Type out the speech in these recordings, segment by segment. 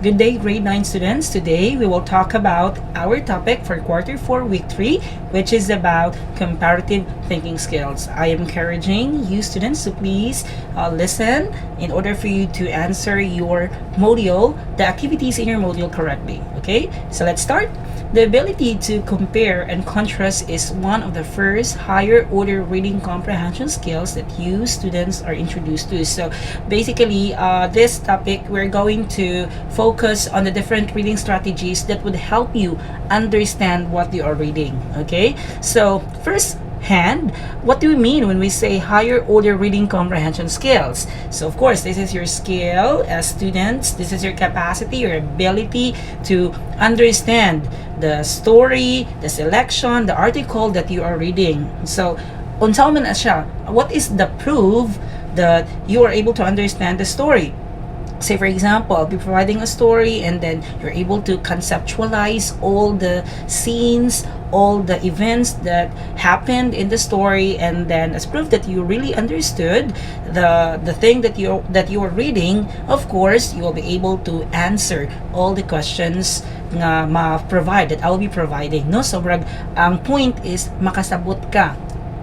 Good day, grade 9 students. Today we will talk about our topic for quarter 4, week 3, which is about comparative thinking skills. I am encouraging you students to please listen in order for you to answer your module, the activities in your module correctly. Okay, so let's start. The ability to compare and contrast is one of the first higher order reading comprehension skills that you students are introduced to. So basically, this topic we're going to focus on the different reading strategies that would help you understand what you are reading. Okay, so first hand, what do we mean when we say higher order reading comprehension skills? So of course, this is your skill as students, this is your capacity, your ability to understand the story, the selection, the article that you are reading. So unsa man siya, what is the proof that you are able to understand the story? Say for example, I'll be providing a story and then you're able to conceptualize all the scenes, all the events that happened in the story, and then as proof that you really understood the thing that you are reading, of course you will be able to answer all the questions nga ma-provide that I will be providing, no? So ang point is makasabot ka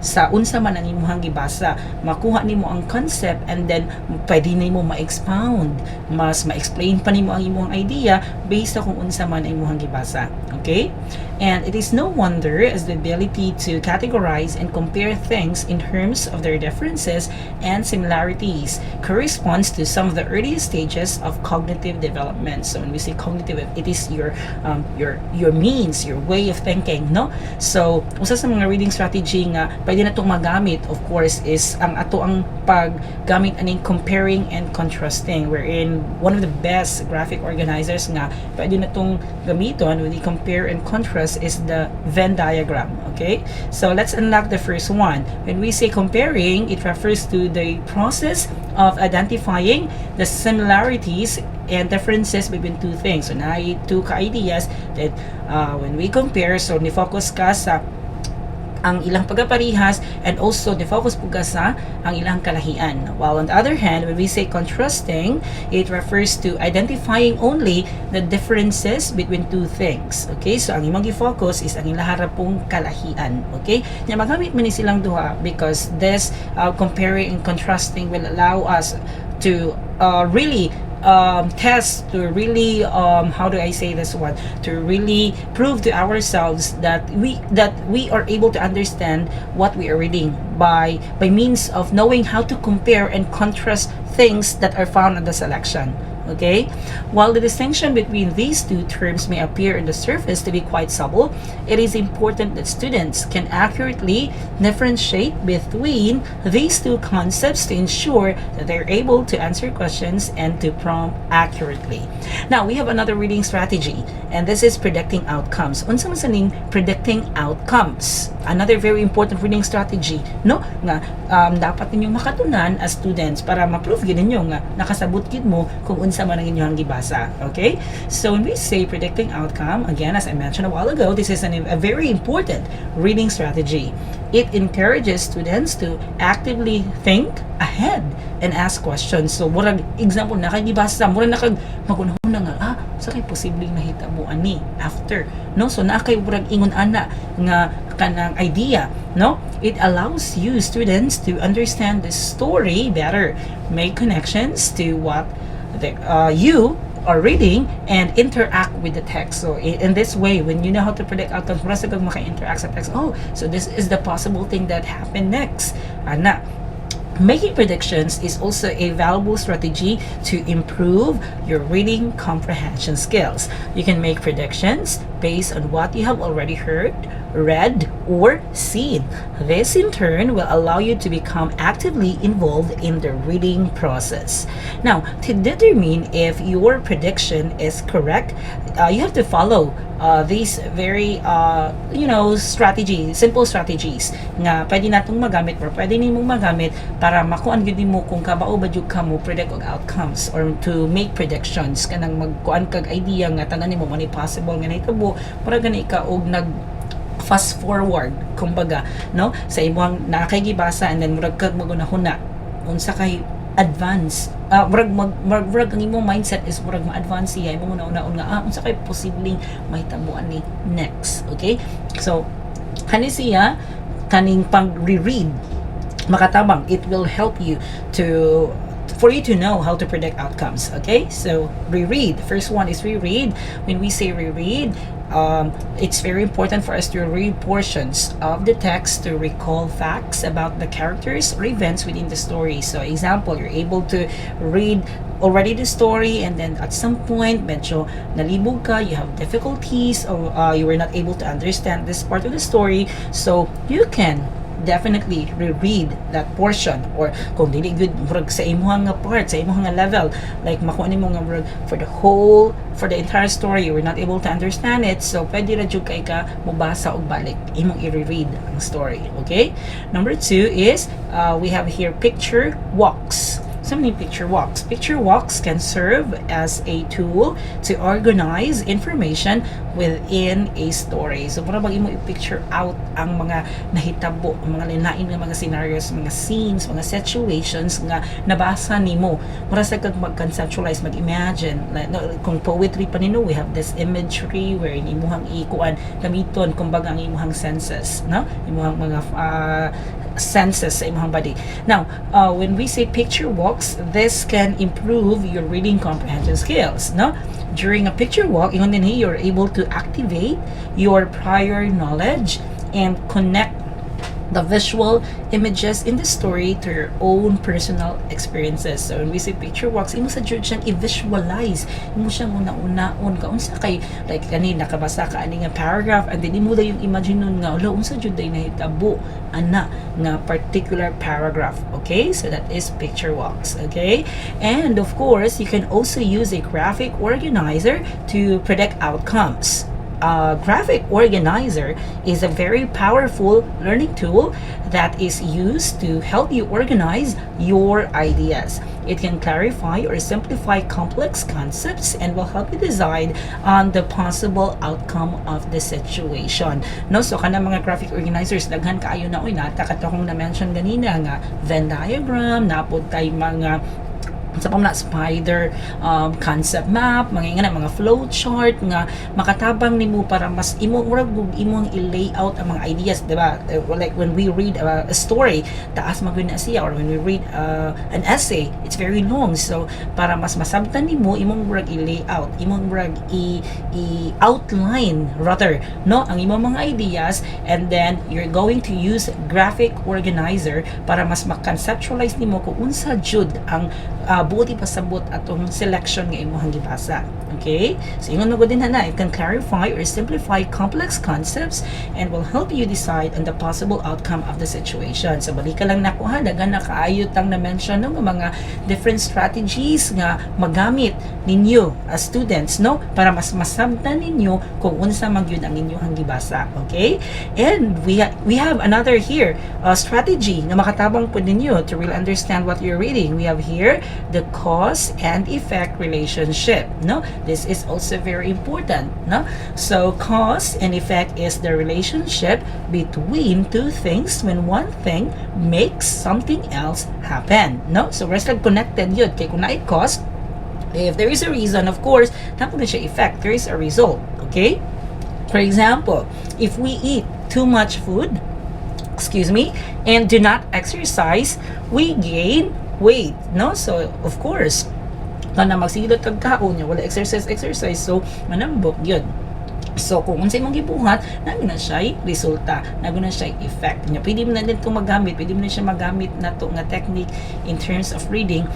sa unsa man ang imong gibasa, makuha nimo ang concept, and then pwede nimo ma-expound, mas ma-explain pa nimo ang imong idea based sa kung unsa man ang imong gibasa. Okay? And it is no wonder as the ability to categorize and compare things in terms of their differences and similarities corresponds to some of the earliest stages of cognitive development. So when we say cognitive, it is your means, your way of thinking, no? So usa sa mga reading strategy nga pwede na itong magamit, of course, is ang paggamit aning comparing and contrasting, wherein one of the best graphic organizers nga pwede na itong gamiton when we compare and contrast is the Venn diagram. Okay, so let's unlock the first one. When we say comparing, it refers to the process of identifying the similarities and differences between two things. So na two ideas that when we compare, so ni-focus ka sa ang ilang pagkaparihas and also the focus po sa ang ilang kalahian. While on the other hand, when we say contrasting, it refers to identifying only the differences between two things. Okay, so ang imong i-focus is ang ilang harapong kalahian. Okay, nya magamit man ni silang duha because this comparing and contrasting will allow us to really test, to really how do I say this one, to really prove to ourselves that we are able to understand what we are reading by means of knowing how to compare and contrast things that are found in the selection. Okay, while the distinction between these two terms may appear on the surface to be quite subtle, it is important that students can accurately differentiate between these two concepts to ensure that they're able to answer questions and to prompt accurately. Now, we have another reading strategy, and this is predicting outcomes. Unsa man saning predicting outcomes? Another very important reading strategy, no? Nga dapat ninyong makatunan as students para ma-prove gid ninyo nga nakasabot gid mo kung unsa man ang inyong gibasa. Okay? So when we say predicting outcome, again, as I mentioned a while ago, this is a very important reading strategy. It encourages students to actively think ahead and ask questions. So murag example na kay gibasa, murag nakag magunahon na nga sa kay posibleng nahitabo ani after, no? So na kay murag ingon ana nga kanang idea, no? It allows you students to understand the story better, make connections to what you are reading, and interact with the text. So in this way, when you know how to predict outcomes, mura sa maka-interact sa text, so this is the possible thing that happened next. Ana, making predictions is also a valuable strategy to improve your reading comprehension skills. You can make predictions based on what you have already heard, read, or seen. This in turn will allow you to become actively involved in the reading process. Now, to determine if your prediction is correct, you have to follow these very simple strategies nga pwede natong magamit or pwede nimong magamit para makuan gyud nimo kung kabao ba jud ka mo predict og outcomes or to make predictions kanang magkuan kag idea nga tanan nimo man possible nga nahitabo para gani ka og nag fast forward kumbaga, no, sa imong nakay gibasa and then murag kag magunahuna unsa kay advance, murag ang imong mindset is murag ma-advance siya imo una-una nga unsa kay posibleng mahitabuan ni next. Okay, so kani siya kaning pang reread makatabang, it will help you to for you to know how to predict outcomes. Okay, so reread. First one is reread. When we say reread, it's very important for us to read portions of the text to recall facts about the characters or events within the story. So example, you're able to read already the story, and then at some point medyo nalibog ka, you have difficulties, or you were not able to understand this part of the story, so you can definitely reread that portion. Or kung dili good murag sa imong nga part, sa imong nga level, like makuha nimo nga murag for the entire story you were not able to understand it, so pwede ra jud kay ka mobasa og balik imong i-reread ang story. Okay, number 2 is we have here picture walks. So many picture walks. Picture walks can serve as a tool to organize information within a story. So para bang imo i-picture out ang mga nahitabo, mga linain nga mga scenarios, mga scenes, mga situations nga nabasa nimo. Para sa kag mag-conceptualize, mag-imagine. Like, no, kung poetry pa nino, we have this imagery where imuhang ikuan gamiton kumbaga ang imuhang senses, no? Imuhang mga senses sa imong body. Now, when we say picture walks, this can improve your reading comprehension skills, no? During a picture walk, you're able to activate your prior knowledge and connect the visual images in the story to your own personal experiences. So when we say picture walks, imo sa jud siyang i-visualize, imo siyang una-unaon ka unsa kay, like kanina nakabasa ka ani nga paragraph, and then imo yung imagine nun nga ulo unsa jud day nahitabo ana nga particular paragraph. Okay, so that is picture walks. Okay, and of course you can also use a graphic organizer to predict outcomes. Graphic organizer is a very powerful learning tool that is used to help you organize your ideas. It can clarify or simplify complex concepts and will help you decide on the possible outcome of the situation. No, so kana mga graphic organizers daghan kaayo na nata katong na mention ganina nga Venn diagram, napod tay mga sa pamna spider concept map, mga flow chart nga makatabang nimo para mas imong i-layout ang mga ideas, diba? Like when we read a story, taas magud na siya, or when we read an essay, it's very long, so para mas masabtan nimo imong i-layout, imong i-outline rather, no, ang imong mga ideas, and then you're going to use graphic organizer para mas ma-conceptualize nimo kung unsa jud ang buti pasabot atong selection nga imong gibasa. Okay, so ingon mo din na it can clarify or simplify complex concepts and will help you decide on the possible outcome of the situation. So balik lang nako ha, dagan na kaayo tang na mention no mga different strategies nga magamit ninyo as students, no, para mas masabtan ninyo kung unsa man gyud ang inyong gibasa. Okay, and we have another here strategy nga makatabang pud ninyo to really understand what you're reading. We have here the cause and effect relationship, no, this is also very important, no. So cause and effect is the relationship between two things when one thing makes something else happen, no. So we're still connected yun kay kung naay cause, if there is a reason, of course tapos na siya effect, there is a result. Okay, for example, if we eat too much food, and do not exercise, we gain weight, no. So of course kana magsigilot kag kaon nya wala exercise, so manambok yun. So kung unsay mong gibuhat, naguna siya resulta, naguna siya effect nya. Pwede mo na din itong magamit, pwede mo na siya magamit na to nga technique in terms of reading,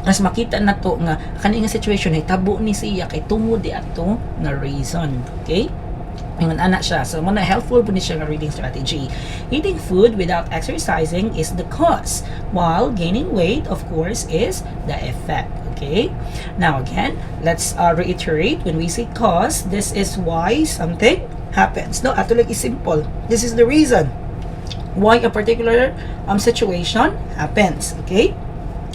as makita na to nga kani nga situation ay tabo ni siya kay tungod di ato nga reason. Okay, ingon ana siya. So muna helpful po ni siya nga reading strategy. Eating food without exercising is the cause, while gaining weight, of course, is the effect. Okay, now again, let's reiterate. When we say cause, this is why something happens, no, ato lang is simple, this is the reason why a particular situation happens. Okay,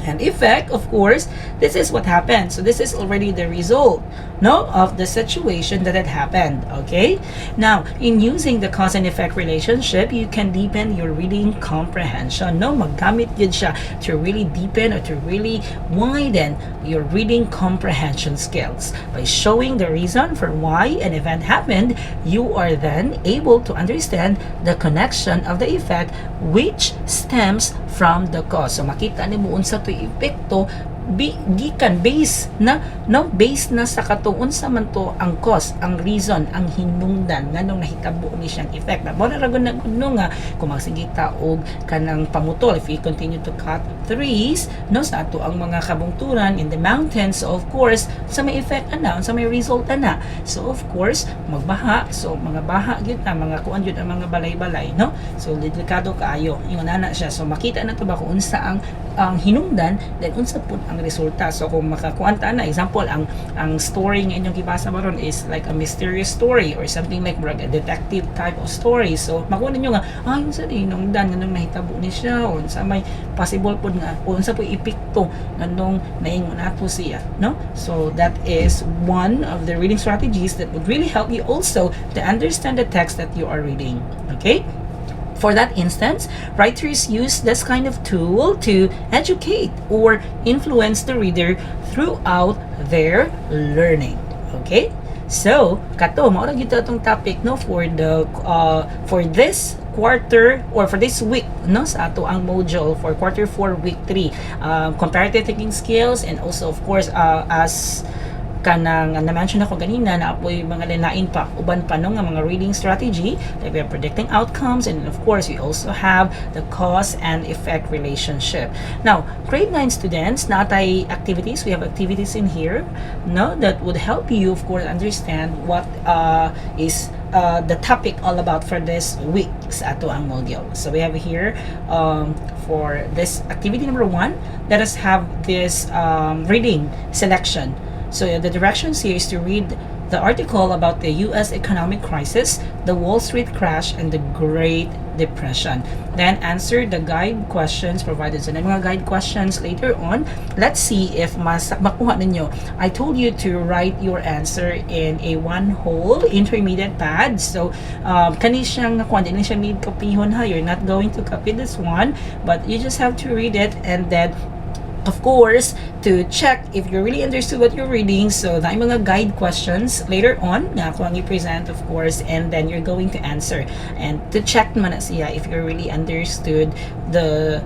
and effect, of course, this is what happens, so this is already the result no, of the situation that had happened. Okay, now in using the cause and effect relationship, you can deepen your reading comprehension. No, maggamit yun siya to really deepen or to really widen your reading comprehension skills. By showing the reason for why an event happened, you are then able to understand the connection of the effect which stems from the cause. So makita ni mo unsa to epekto gikan base na no base na sa katuon sa man to ang cause, ang reason, ang hinungdan nganong nahitabo ni siyang effect. Na mo ra ragon nagudno nga kung magsigita og kanang pamutol, if we continue to cut trees no sa ato ang mga kabungturan in the mountains, so of course sa may effect ana, sa may result ana, so of course magbaha, so mga baha gyud na mga kuan gyud ang mga balay-balay no, so delikado kaayo ingon ana siya. So makita na to ba kung unsa ang hinungdan, then unsa pud ang resulta. So kung makakuanta na example ang story nga inyong gibasa baron is like a mysterious story or something like a detective type of story, so makuha ninyo nga unsa di hinungdan nganong nahitabo ni siya, unsa may possible pud nga unsa pud epekto nganong naingon ato siya no. So that is one of the reading strategies that would really help you also to understand the text that you are reading. Okay, for that instance, writers use this kind of tool to educate or influence the reader throughout their learning. Okay? So, kato mao ra gyud atong topic no for this quarter or for this week no sa ato ang module for quarter 4 week 3, comparative thinking skills, and also of course as kanang na-mention ako ganina na apoy mga linain pa uban pa no nga mga reading strategy, like we are predicting outcomes, and of course we also have the cause and effect relationship. Now grade 9 students, natay activities, we have activities in here no that would help you of course understand what is the topic all about for this week sa ato ang module. So we have here for this activity number 1, let us have this reading selection. So the directions here is to read the article about the U.S. economic crisis, the Wall Street crash, and the Great Depression. Then answer the guide questions provided. So mga guide questions later on. Let's see if makuha ninyo. I told you to write your answer in a one-hole intermediate pad. So kani siyang nakuha, hindi siya need kopihon ha. You're not going to copy this one, but you just have to read it, and then of course, to check if you really understood what you're reading. So, na mga guide questions later on na ako ang i-present, of course, and then you're going to answer. And to check naman na siya if you really understood the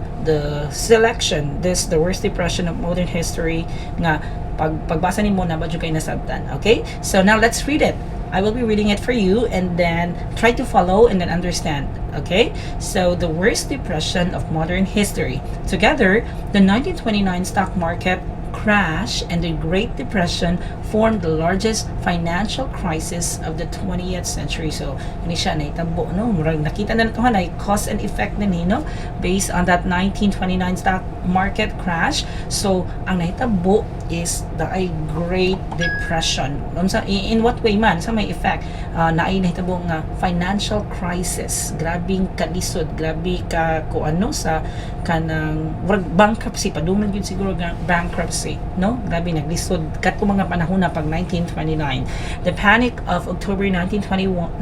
selection, the worst depression of modern history nga pagbasa nimo na ba jud kay nasabtan. Okay? So, now let's read it. I will be reading it for you, and then try to follow and then understand. Okay? So, the worst depression of modern history. Together, the 1929 stock market crash and the Great Depression formed the largest financial crisis of the 20th century. So, ini siya naitabo, no? Murag nakita na nato na cause and effect din no? Based on that 1929 stock market crash. So, ang nahitabo is the Great Depression. In what way man? Sa may effect, na ay nahitabo nga financial crisis. Grabing kalisod, grabe ka ko ano sa kanang bankruptcy, padumag yun siguro bankruptcy, no? Grabe naglisod kato mga panahon na pag 1929. The panic of October 1929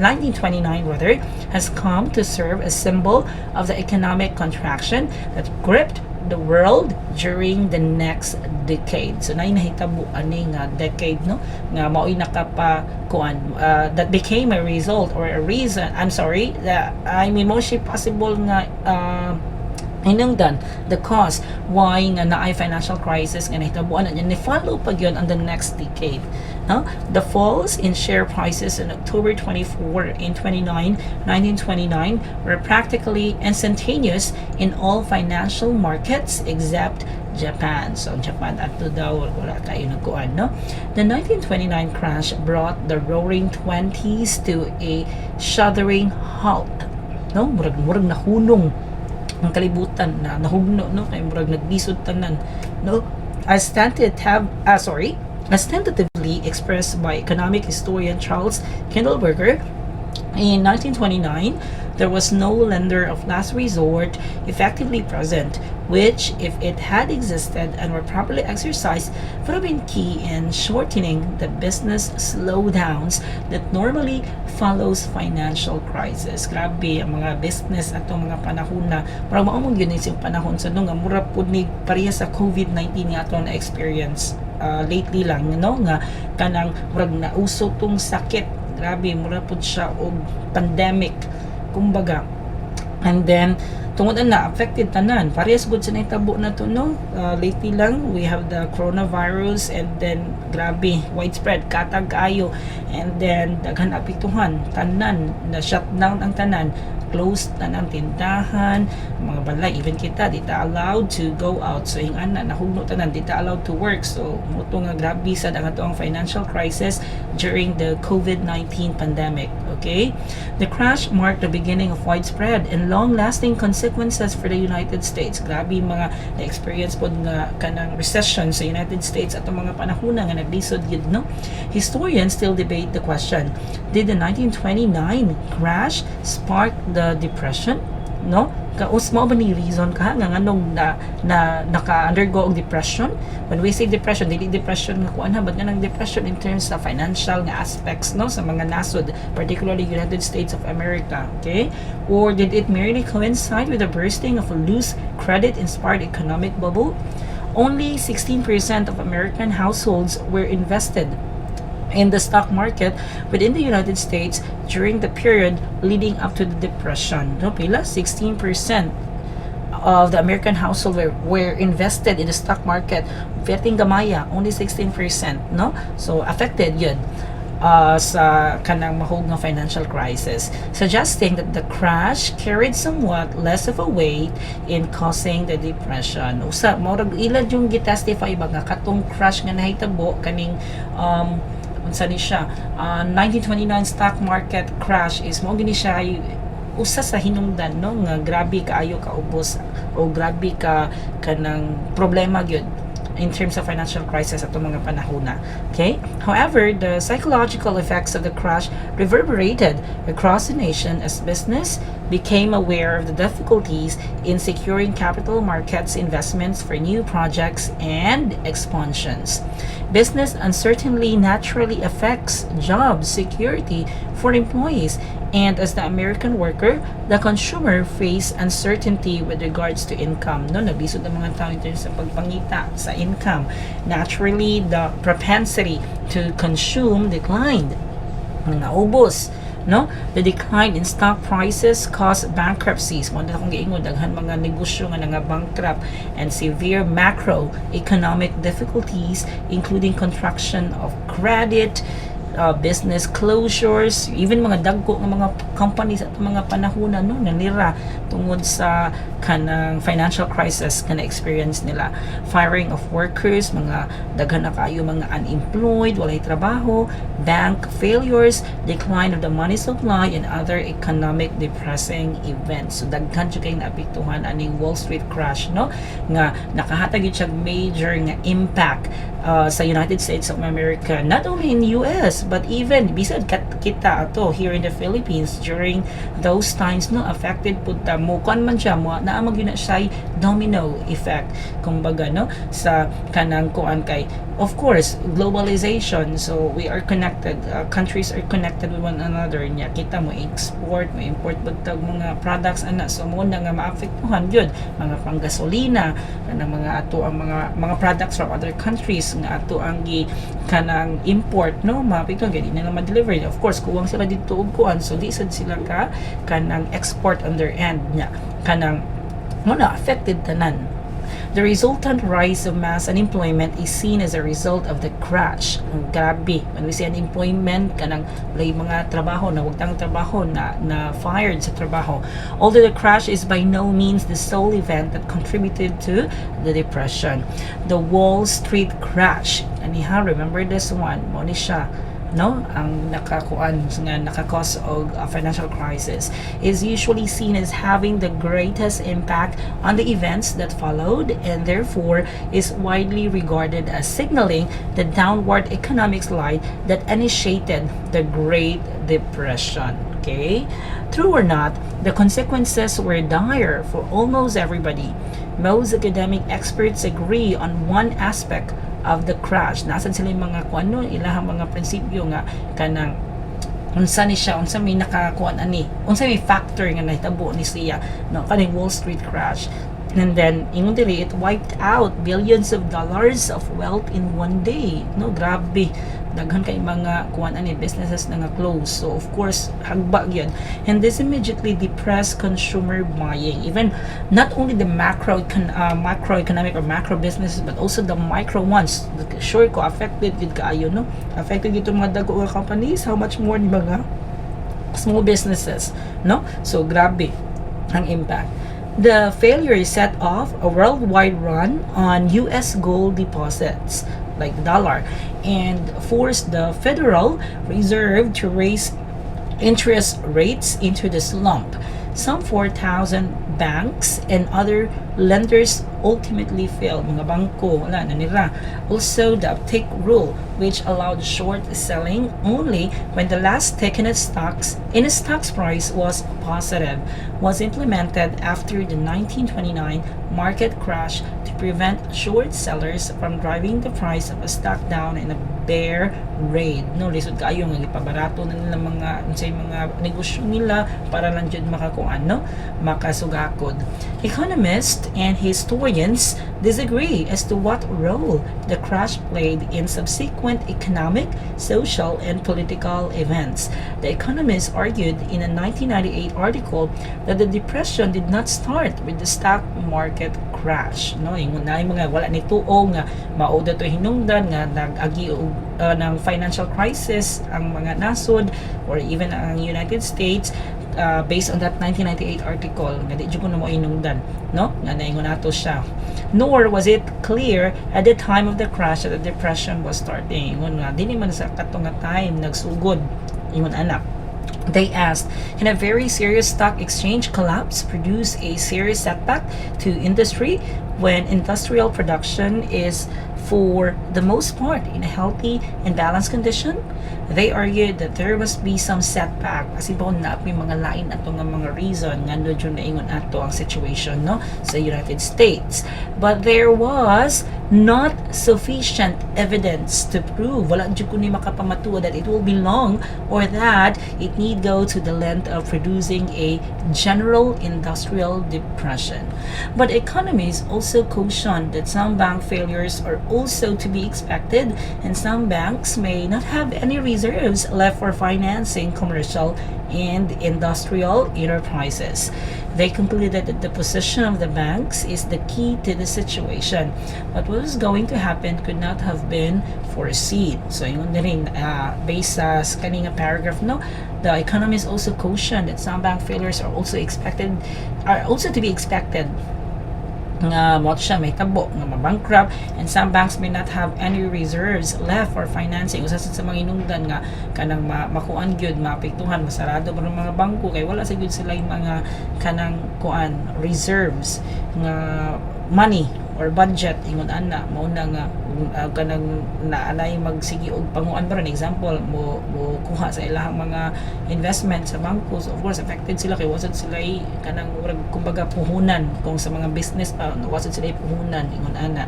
rather has come to serve as symbol of the economic contraction that gripped the world during the next decade. So nay nahitabo ani nga decade no nga mao'y nakapa kuan that became a result or a reason, I'm sorry, that I mean most possible nga hinungdan the cause why nga naay financial crisis nga nahitabuan na ni follow pag yun on the next decade. The falls in share prices on October 24 in 1929 were practically instantaneous in all financial markets except Japan. So Japan ato daw wala kayo nagkuan no. The 1929 crash brought the roaring 20s to a shuddering halt. No, murag nahunong ang kalibutan na nahugno no kay murag naglisod tanan no, as tentatively expressed by economic historian Charles Kindleberger In 1929, there was no lender of last resort effectively present, which, if it had existed and were properly exercised, would have been key in shortening the business slowdowns that normally follows financial crisis. Grabe, ang mga business atong mga panahon na parang maamong yun yung panahon sa nga mura po ni pareha sa COVID-19 nga atong na-experience lately lang, no? Nga kanang murag nauso tong sakit. Grabe, mura po siya og pandemic, kumbaga. And then, tungod na affected tanan. Parehas good sa naitabo na to, no? Lately lang, we have the coronavirus and then, grabe, widespread, katag kayo. And then, daghan apektuhan, tanan, na shutdown ang tanan. Closed na ng tindahan, mga balay, even kita, di ta allowed to go out. So, yung ana, nahugno tanan, di ta allowed to work. So, muto nga grabe sa nga to ang financial crisis during the COVID-19 pandemic. Okay? The crash marked the beginning of widespread and long-lasting consequences for the United States. Grabe mga na-experience po nga kanang recession sa United States at ang mga panahon nga naglisod yun, no? Historians still debate the question, did the 1929 crash spark the depression, no? Kaus mo ba ni reason ka nga nganong naka-undergo og depression? When we say depression, dili depression nga kuan ha, but nga nang depression in terms of financial nga aspects, no, sa mga nasod, particularly United States of America, okay? Or did it merely coincide with the bursting of a loose credit-inspired economic bubble? Only 16% of American households were invested in the stock market within the United States during the period leading up to the Depression. No, pila? 16% of the American household were invested in the stock market. Veting gamaya, only 16%, no? So, affected yun sa kanang mahog nga financial crisis, suggesting that the crash carried somewhat less of a weight in causing the depression. Usa, maurag ilad yung gitestify ba nga katong crash nga nahitabo kaning unsa ni siya 1929 stock market crash is mo gini siya usa sa hinungdan, no, nga grabe kaayo ka ubos o grabe ka kanang problema gyud in terms of financial crisis at mga panahona. Okay? However, the psychological effects of the crash reverberated across the nation as business became aware of the difficulties in securing capital markets investments for new projects and expansions. Business uncertainty naturally affects job security for employees, and as the American worker, the consumer face uncertainty with regards to income. No, naglisod ang mga tao in terms sa pagpangita sa income. Naturally, the propensity to consume declined. Naubos, no? The decline in stock prices caused bankruptcies. Mo na akong giingon, daghan mga negosyo nga nga bankrupt, and severe macroeconomic difficulties including contraction of credit, business closures, even mga dagko ng mga companies at mga panahona, no, nanira tungod sa kanang financial crisis nga na-experience nila. Firing of workers, mga daghan na kayo mga unemployed, walay trabaho, bank failures, decline of the money supply, and other economic depressing events. So daghan siya kayong naapektuhan aning Wall Street crash, no, nga nakahatag yun siya major nga impact sa United States of America, not only in US but even bisad kita ato here in the Philippines during those times, no, affected pud ta mo kan man siya mo naa magyud na siya domino effect kumbaga, no, sa kanang kuan kay of course globalization, so we are connected, countries are connected with one another nya kita mo export mo import butag mga products ana, so mo na nga maapektuhan jud mga panggasolina kanang mga ato ang mga products from other countries nga ato ang gi kanang import, no, maapektuhan kay di na ma-deliver. Of course kuwang sila dito og kuan, so di sad sila ka kanang export on their end nya kanang mo na affected tanan. The resultant rise of mass unemployment is seen as a result of the crash. Ang grabe, when we say unemployment, kanang lay mga trabaho na wagtang trabaho na fired sa trabaho. Although the crash is by no means the sole event that contributed to the depression. The Wall Street crash, aniha, remember this one, mo ni siya, no, ang nakakause og financial crisis, is usually seen as having the greatest impact on the events that followed, and therefore is widely regarded as signaling the downward economic slide that initiated the Great Depression. Okay, true or not, the consequences were dire for almost everybody. Most academic experts agree on one aspect of the crash. Nasan sila yung mga kuano, ilahang mga prinsipyo nga kanang unsa ni siya, unsa may nakakuan ani, unsa may factor nga nahitabo ni siya, no, kaning Wall Street crash. And then ingon dili, it wiped out billions of dollars of wealth in one day, no, grabe, daghan kay mga kuan ani businesses na nga close. So of course hagba gyud, and this immediately depressed consumer buying, even not only the macroeconomic or macro businesses, but also the micro ones. Sure ko affected gid kaayo, no, affected gid mga dago nga companies, how much more ni mga small businesses, no. So grabe ang impact. The failure set off a worldwide run on US gold deposits, like the dollar, and forced the Federal Reserve to raise interest rates into the slump. Some 4,000 banks and other lenders ultimately failed. Mga bangko, wala na nila. Also, the uptick rule, which allowed short selling only when the last tick in a stock's price was positive, was implemented after the 1929 market crash to prevent short sellers from driving the price of a stock down in a bear raid. No, lisod kaayo nga ipabarato na nila mga negosyo nila para lang jud makakuan, no, makasugakod. Economists and historians disagree as to what role the crash played in subsequent economic, social, and political events. The Economist argued in a 1998 article that the depression did not start with the stock market crash, no, ingon na mga wala ni tuo nga mao dato hinungdan nga nag-agi ng financial crisis ang mga nasod or even ang United States, based on that 1998 article nga di jud ko na mo inungdan, no, nga naingon nato siya. Nor was it clear at the time of the crash that the depression was starting. Ingon nga dili man sa katong nga time nagsugod, ingon anak. They asked, can a very serious stock exchange collapse produce a serious setback to industry when industrial production is for the most part in a healthy and balanced condition? They argued that there must be some setback kasi ba na may mga lain ato nga mga reason nga no jud naingon ato ang situation, no, sa United States. But there was not sufficient evidence to prove, wala jud ko ni makapamatuo that it will be long or that it need go to the length of producing a general industrial depression. But economists also cautioned that some bank failures are also to be expected, and some banks may not have any reserves left for financing commercial and industrial enterprises. They concluded that the position of the banks is the key to the situation, but what was going to happen could not have been foreseen. So yun na rin, based sa kaninga paragraph, no, the economists also cautioned that some bank failures are also to be expected nga mo siya may tabo nga mabankrupt, and some banks may not have any reserves left for financing. Usa sa mga inungdan nga kanang makuan gyud maapektuhan masarado ba mga bangko kay wala sa gyud sila yung mga kanang kuan reserves nga money or budget, ingon ana mao na nga kanang naanay magsigi og panguan ba ron, example mo kuha sa ilahang mga investment sa bangko. So of course affected sila kay wasad sila kanang kumbaga puhunan kung sa mga business pa wasad sila puhunan, ingon ana.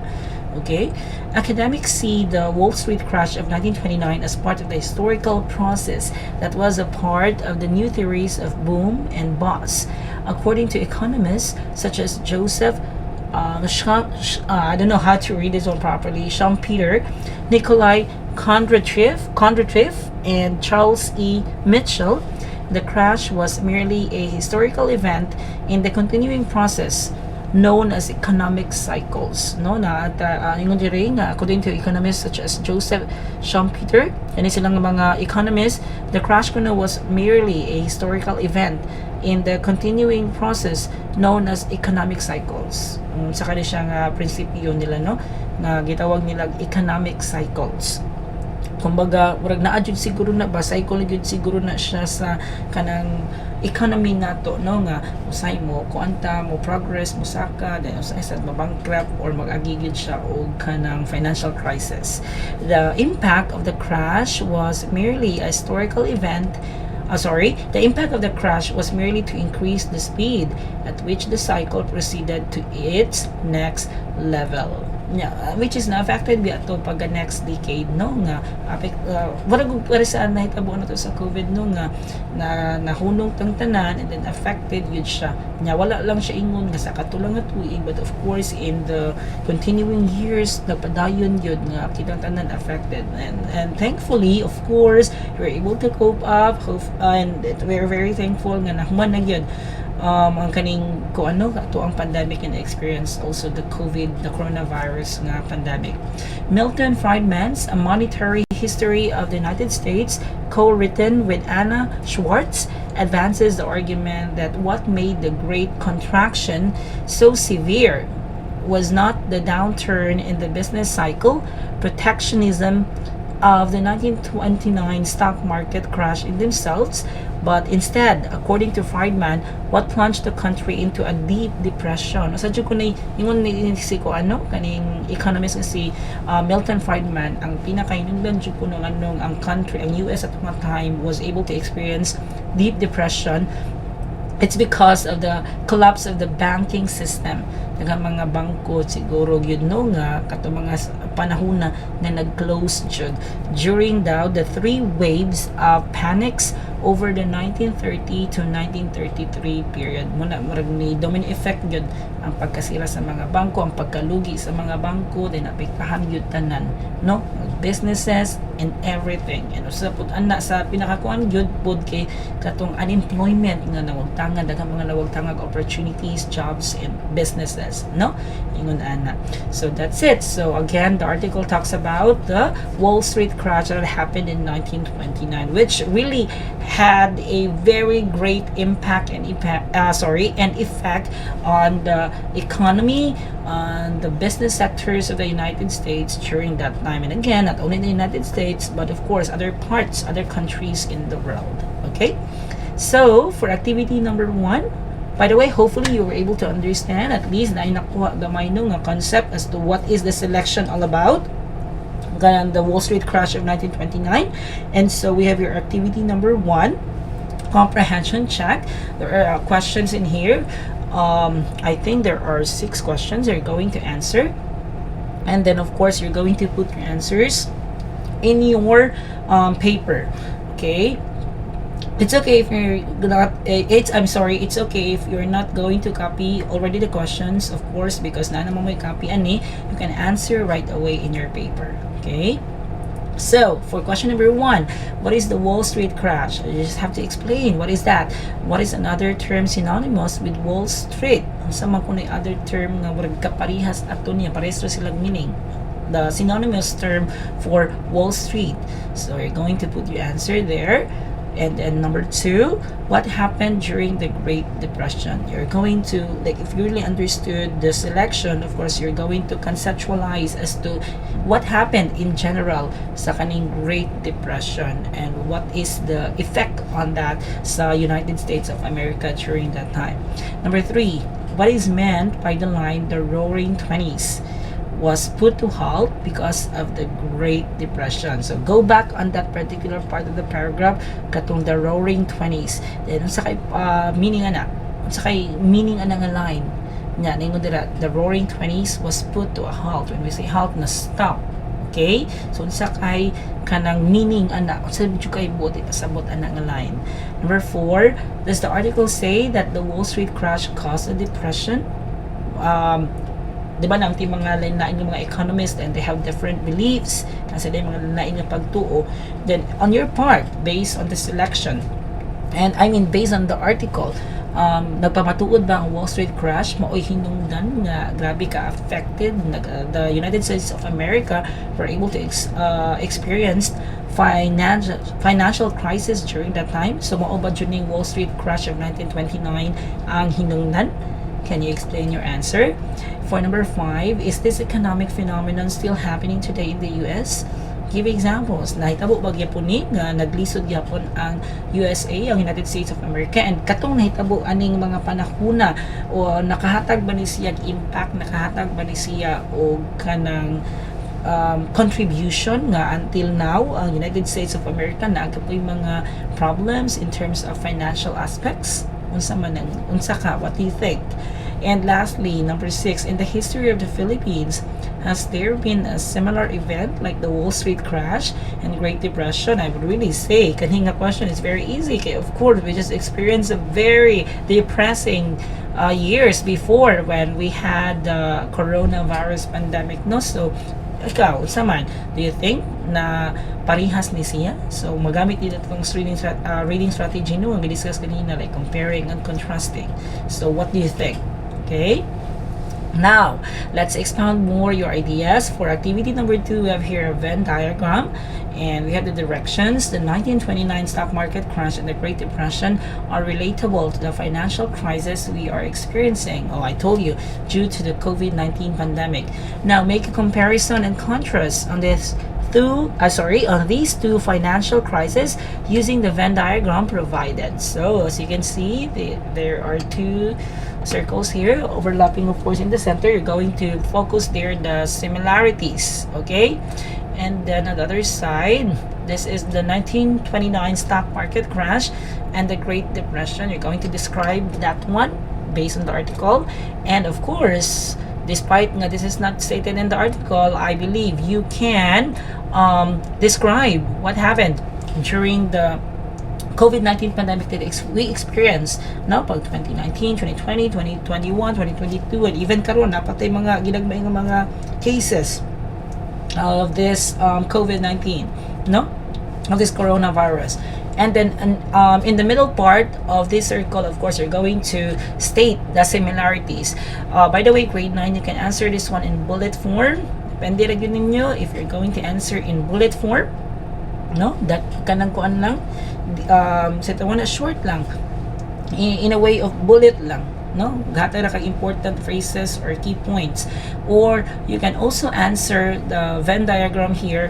Okay, academics see the Wall Street crash of 1929 as part of the historical process that was a part of the new theories of boom and bust. According to economists such as Joseph I don't know how to read this one properly, Schumpeter, Nikolai Kondrativ, and Charles E. Mitchell, the crash was merely a historical event in the continuing process known as economic cycles, no, na ingon diri nga according to economists such as Joseph Schumpeter and silang mga economists, the crash kuno was merely a historical event in the continuing process known as economic cycles. Sa kanila nga prinsipyo nila, no, nga gitawag nila economic cycles. kumbaga murag naa jud siguro na ba psychology siguro na siya sa kanang economy nato, no, nga usay mo kuanta mo progress mo saka then usay sad mabankrupt or mag-agigid siya og kanang financial crisis. The impact of the crash was merely a historical event. The impact of the crash was merely to increase the speed at which the cycle proceeded to its next level. Yeah, which is na affected bi ato pag next decade, no, nga wala gud para saan nahitabo na to sa COVID, no, nga na nahunong tang tanan and then affected yun siya nya wala lang siya ingon nga sa katulang nga tuig, but of course in the continuing years nagpadayon yun nga kitang tanan affected, and thankfully of course we were able to cope up, and we're very thankful nga nahuman na yun ang kaning ko ano to ang pandemic and experience also the coronavirus nga pandemic. Milton Friedman's A Monetary History of the United States, co-written with Anna Schwartz, advances the argument that what made the Great Contraction so severe was not the downturn in the business cycle, protectionism of the 1929 stock market crash in themselves, but instead, according to Friedman, what plunged the country into a deep depression. Sa jud ko na ingon ni si ko ano kaning economist nga si Milton Friedman, ang pinakainungdan jud ko nung anong ang country, ang US at that time was able to experience deep depression. It's because of the collapse of the banking system. Daghang mga bangko siguro gyud no nga kato mga panahon na nag-close jud during the three waves of panics over the 1930 to 1933 period. Muna murag ni domino effect gyud ang pagkasira sa mga bangko, ang pagkalugi sa mga bangko, then apektahan gyud tanan, no, businesses and everything. And sa pud ana sa pinakakuan gyud pud kay katong unemployment nga nawagtangan, daghang mga nawagtangag opportunities, jobs and businesses, no, ingon ana. So that's it. So again, the article talks about the Wall Street crash that happened in 1929, which really had a very great impact and effect on the economy, on the business sectors of the United States during that time. And again, not only the United States, but of course other parts, other countries in the world. Okay, so for activity number 1, by the way, hopefully you were able to understand at least na nakuha gamay no nga concept as to what is the selection all about, the Wall Street crash of 1929. And so we have your activity number 1, comprehension check. There are questions in here. I think there are 6 questions you're going to answer, and then of course you're going to put your answers in your paper. Okay, it's okay if you're not it's okay if you're not going to copy already the questions, of course, because na naman may copy ani, you can answer right away in your paper. Okay, so for question number 1, what is the Wall Street crash? You just have to explain what is that. What is another term synonymous with Wall Street? Sa man kunay other term nga murag kaparehas ato niya, pareho silang meaning. The synonymous term for Wall Street. So you're going to put your answer there. And then number 2, what happened during the Great Depression? You're going to, like, if you really understood the selection, of course, you're going to conceptualize as to what happened in general sa kaning Great Depression and what is the effect on that sa United States of America during that time. Number 3, what is meant by the line, the Roaring Twenties was put to halt because of the Great Depression? So go back on that particular part of the paragraph katong the Roaring Twenties. Then sa kay meaning ana, sa kay meaning ana nga line nya ningon dira, the Roaring Twenties was put to a halt. When we say halt, na stop. Okay, so sa kay kanang meaning ana, sa medyo kay buti pasabot ana nga line. Number 4, does the article say that the Wall Street crash caused a depression? Di ba naman mga lain-lain ng mga economists, and they have different beliefs kasi din mga lain ng pagtuo. Then on your part, based on the selection, and I mean based on the article, nagpamatuod ba ang Wall Street crash? Maoy hinungdan nga grabe ka affected the United States of America were able to experience financial crisis during that time. So mao ba jud ning Wall Street crash of 1929 ang hinungdan? Can you explain your answer? For number 5, is this economic phenomenon still happening today in the US? Give examples. Nahitabo ba gyapon ni nga naglisod gyapon ang USA, ang United States of America, and katong nahitabo aning mga panahuna o nakahatag ba ni siya impact, nakahatag ba ni siya og kanang contribution nga until now ang United States of America na agapoy mga problems in terms of financial aspects. Unsa ka, what do you think? And lastly, number 6, in the history of the Philippines, has there been a similar event like the Wall Street crash and Great Depression? I would really say, kaninga question is very easy. Kaya of course, we just experienced a very depressing years before when we had the coronavirus pandemic, no? So, ikaw, saman, do you think na parihas ni siya? So, magamit dito itong reading strategy no, ang discuss kanina, like comparing and contrasting. So, what do you think? Okay? Now, let's expound more your ideas. For activity number 2, we have here a Venn diagram, and we have the directions. The 1929 stock market crash and the Great Depression are relatable to the financial crisis we are experiencing. Oh, I told you, due to the COVID-19 pandemic. Now, make a comparison and contrast on these two financial crises using the Venn diagram provided. So, as you can see, there are two circles here overlapping, of course, in the center. You're going to focus there the similarities, okay? And then on the other side, this is the 1929 stock market crash and the Great Depression. You're going to describe that one based on the article. And of course, despite nga this is not stated in the article, I believe you can describe what happened during the COVID-19 pandemic that we experienced no pag 2019, 2020, 2021, 2022, and even karon napatay mga ginagmay nga mga cases of this COVID-19, no, of this coronavirus. And then in the middle part of this circle, of course, you're going to state the similarities. By the way, grade 9, you can answer this one in bullet form. Depende ra gyud ninyo if you're going to answer in bullet form, no, that kanang kuan lang, sa tawon na short lang, in a way of bullet lang, no, gata ra kag important phrases or key points. Or you can also answer the Venn diagram here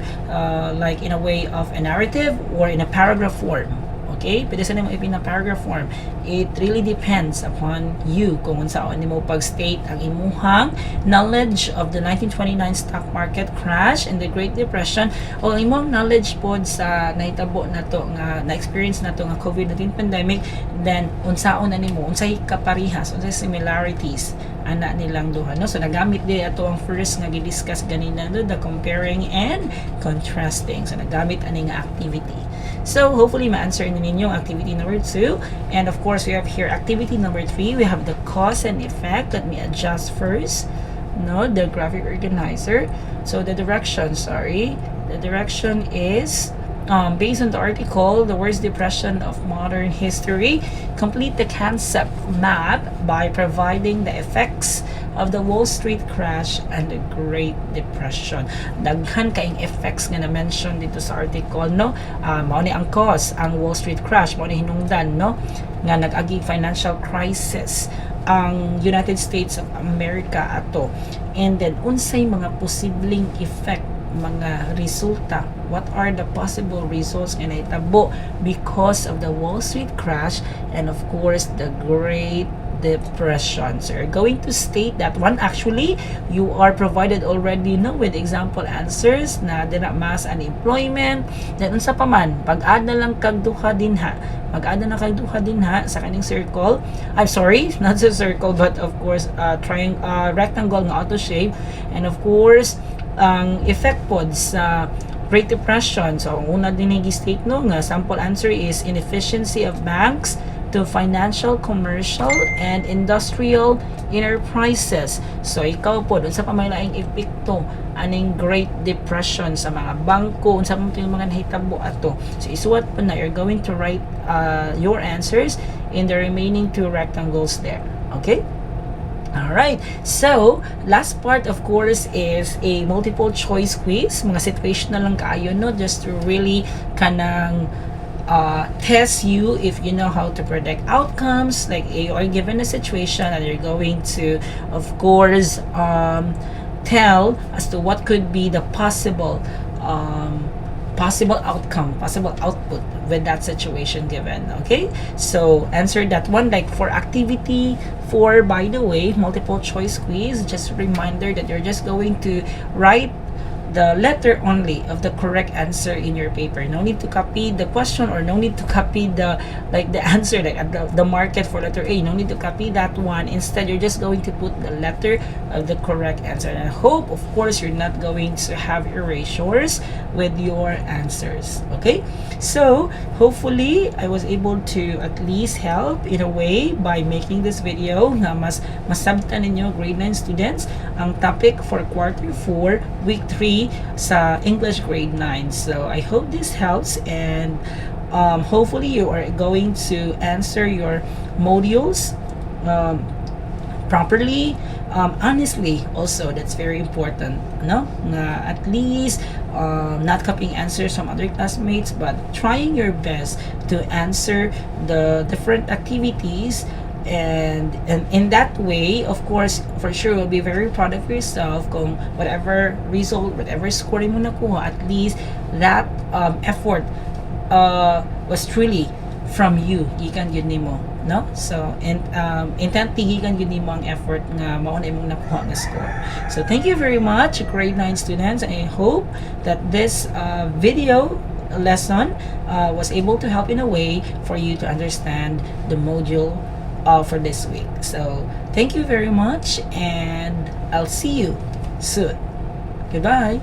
like in a way of a narrative or in a paragraph form. Okay, pwede sa nimo ipin na paragraph form. It really depends upon you kung unsaon nimo pag-state ang imuhang knowledge of the 1929 stock market crash and the Great Depression, o imong knowledge pod sa nahitabo nato nga na-experience nato nga COVID-19 pandemic. Then unsaon na nimo, unsay kaparihas, unsay similarities ana nilang duha, no? So nagamit di ato ang first nga gi-discuss ganina, no, the comparing and contrasting. So nagamit ani nga activity. So hopefully ma-answer ninyo activity number 2. And of course, we have here activity number 3. We have the cause and effect. Let me adjust first, no, the graphic organizer. So the direction is based on the article, the worst depression of modern history. Complete the concept map by providing the effects of the Wall Street crash and the Great Depression. Daghan kaing effects nga na-mention dito sa article, no? Mao ni ang cause, ang Wall Street crash, mao ni hinungdan, no, nga nag-agi financial crisis ang United States of America ato. And then unsay mga posibleng effect, mga resulta, what are the possible results nga nahitabo because of the Wall Street crash and of course the Great Depression. So you're going to state that one. Actually, you are provided already, no, with example answers na dina mass unemployment. Then unsa pa man, pag-add na lang kag duha dinha, mag-add na kag duha dinha sa kaning circle. I'm sorry, not the circle, but of course rectangle nga auto shape. And of course ang effect pod sa Great Depression. So ang una din gi-state, no, nga sample answer is inefficiency of banks to financial, commercial, and industrial enterprises. So ikaw po, dun sa pamalaing epekto aning Great Depression sa mga bangko, unsa man yung mga nahitabo ato. So isuwat po na, you're going to write your answers in the remaining 2 rectangles there. Okay? Alright, so last part of course is a multiple choice quiz. Mga situational lang kaayo, no, just to really kanang test you if you know how to predict outcomes. Like you are given a situation and you're going to, of course, tell as to what could be the possible possible outcome, possible output with that situation given. Okay, so answer that one. Like for activity 4, by the way, multiple choice quiz, just a reminder that you're just going to write the letter only of the correct answer in your paper. No need to copy the question, or no need to copy the answer, like at the market for letter A. No need to copy that one. Instead, you're just going to put the letter of the correct answer. And I hope, of course, you're not going to have erasures with your answers. Okay, so hopefully I was able to at least help in a way by making this video na masabtan ninyo grade 9 students ang topic for quarter 4 week 3 sa English grade 9. So I hope this helps, and hopefully you are going to answer your modules properly, honestly. Also, that's very important, no, na at least not copying answers from other classmates, but trying your best to answer the different activities. And in that way, of course, for sure, you'll be very proud of yourself kung whatever result, whatever score mo nakuha, at least that effort was truly from you, gikan yun nimo, no? So intently gikan yun nimo ang effort nga mao na imong nakuha nga score. So thank you very much, grade 9 students. I hope that this video lesson was able to help in a way for you to understand the module for this week. So thank you very much, and I'll see you soon. Goodbye.